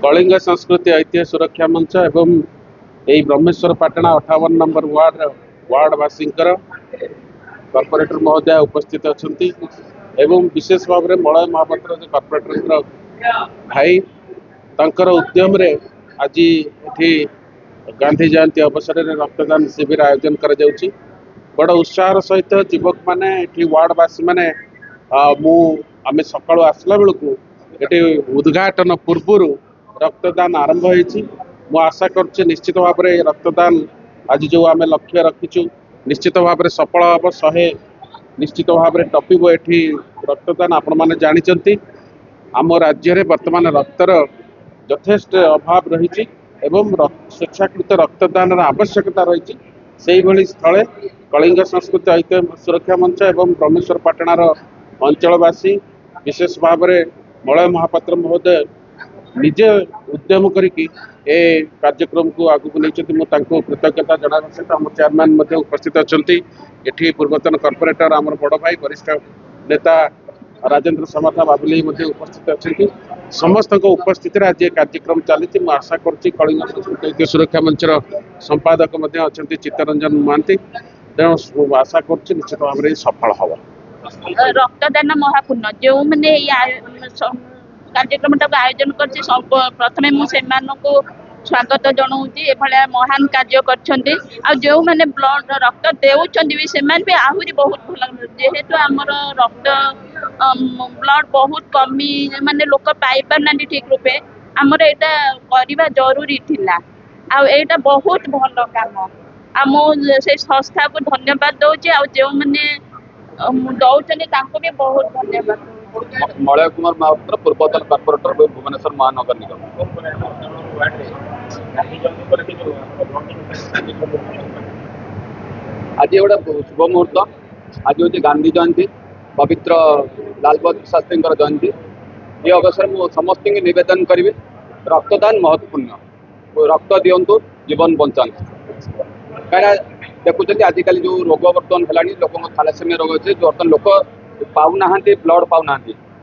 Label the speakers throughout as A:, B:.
A: कलिंग संस्कृति ऐतिह्य सुरक्षा मंच एवं यही ब्रह्मेश्वर पाटना 58 नंबर वार्डवासी कॉर्पोरेटर महोदय उपस्थित अच्छा विशेष भाव में मलय महापात्र कॉर्पोरेटर भाई तांकर उद्यम रे आज ये गांधी जयंती अवसर में रक्तदान शिविर आयोजन कर बड़ उत्साह सहित युवक मैंने वार्डवासी मैंने आम सका आसला बेलू ये उद्घाटन पूर्व रक्तदान आरंभ हो आशा कर निश्चित भाव में रक्तदान आज जो आम लक्ष्य रखीचु निश्चित भाव में सफल हम 100 निश्चित भाव में टपिब ये रक्तदान आपण मैंने जानते आम राज्य में बर्तमान रक्तर यथेष्ट अभाव रही स्वेच्छाकृत रक्तदान आवश्यकता रही से भली स्थले कलिंग संस्कृति ऐतिह्य सुरक्षा मंच एवं ब्रह्मेश्वर पाटणार अंचलवासी विशेष भाव में मलय महापात्र महोदय निजे उद्यम करके कार्यक्रम को आगू नहीं कृतज्ञता जनावा सहित आम चेयरमैन उपस्थित अच्छा ये पूर्वतन कॉर्पोरेटर आम बड़ भाई वरिष्ठ नेता राजेंद्र समाथा बाबुली उपस्थित अच्छा समस्त उपस्थित आज कार्यक्रम चली आशा करुँच कलिंग संस्कृति ऐतिह्य सुरक्षा मंचर संपादक अच्छा चित्तरंजन महांती तेणु आशा करुँच निश्चित भाव में सफल हम
B: रक्तदान महापुण्य जो मैंने कार्यक्रम आयोजन कर प्रथमे मुझे स्वागत जनाऊँगी एभलिया महान कार्य कर जो मैंने ब्लड रक्त देउछन भी से भी आहरी बहुत भल जेहेतु आमर रक्त ब्लड बहुत कमी माने लोक पाई पारना ठीक रूपे आमर यहाँ करवा जरूरी थिला आटा बहुत भल काम आम से संस्था को धन्यवाद दौचे आ जो मैंने दौरान भी बहुत धन्यवाद
C: मलय कुमार महापात्र पूर्वतन कॉर्पोरेटर भुवनेश्वर महानगर निगम आज गोटे शुभ मुहूर्त आज हूँ गांधी जयंती पवित्र लाल बहादुर शास्त्री जयंती ये अवसर में समस्त निवेदन करी रक्तदान महत्वपूर्ण रक्त दिंतु जीवन बचा कहीं देखुं आजिकल जो रोग बर्तमान है लोक थैलेसेमिया रोग अच्छे जो बर्तमान लोक पाऊना ब्लड पाऊना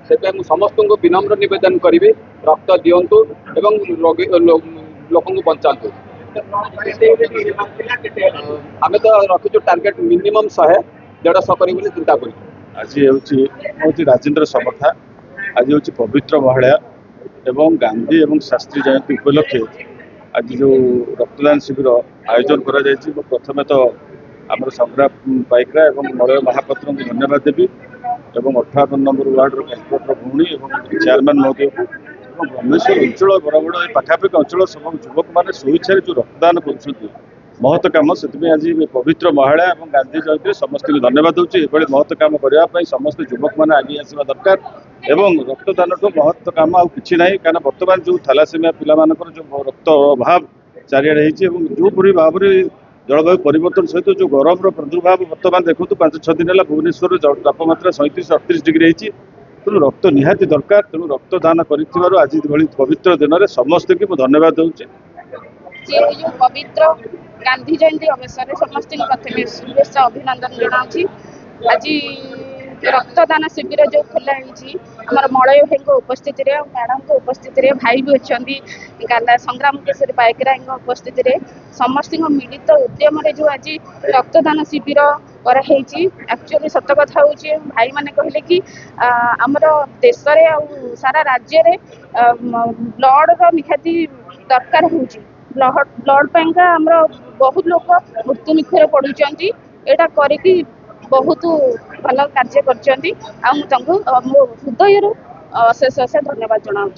C: से समस्त को विनम्र निवेदन करी रक्त दिंतु एवं लोक बचा आम तो रखीचु टार्गेट मिनिमम 100-150 कर चिंता कर
D: आज हूँ राजेंद्र समथा आज हूँ पवित्र महालया एवं गांधी एवं शास्त्री जयंती उपलक्षे आज जो रक्तदान शिविर आयोजन करा प्रथमे तो आम संग्राम पाइकरा एवं मलय महापात्र को धन्यवाद देवी एवं 58 नंबर वार्डर कॉर्पोरेटर भूणी और चेयरमैन महोदय को ब्रह्मेश्वर अंचल बरगड़ पाखापाखि अंचल सब युवक मैंने स्वेच्छा जो रक्तदान कर महत कम से आज पवित्र महालया और गांधी जयंती समस्त को धन्यवाद दूसरी ये महत कम करने समस्त युवक मैंने आगे आसवा दरकार एवं रक्तदान ठूँ महत कम आ कि ना कहीं बर्तमान जो थैलासेमिया पिलामानकर जो रक्त अभाव चारिड़े जोपरी भाव में जलवायु परिवर्तन सहित जो गरम प्रादुर्भाव बर्तमान देखो 5-6 दिन है भुवनेश्वर तापमात्रा 37-38 डिग्री तेणु रक्त निहाती दरकार तेणु रक्तदान कर आज भली पवित्र दिन में समस्त की धन्यवाद दूचे
B: पवित्र गांधी जयंती अवसर समस्त प्रथम शुभेच्छा अभिनंदन जनाऊँगी आज रक्तदान शिविर जो खोलाई आम मलय भाई उपस्थित मैडम को उपस्थित भाई भी अच्छा संग्राम केशरी पाइकरा उपस्थित समस्त मिलित उद्यम जो आज रक्तदान शिविर कराई एक्चुअली सत कथा हूँ भाई मैंने कहले कि आमर देश में सारा राज्य में ब्लड निहाती दरकार हो ब्लड पैंका आमर बहुत लोग मृत्यु मुखर पड़ुंट यहाँ करी बहुत भल कार्य कर हृदय अशेष धन्यवाद जनाऊँ।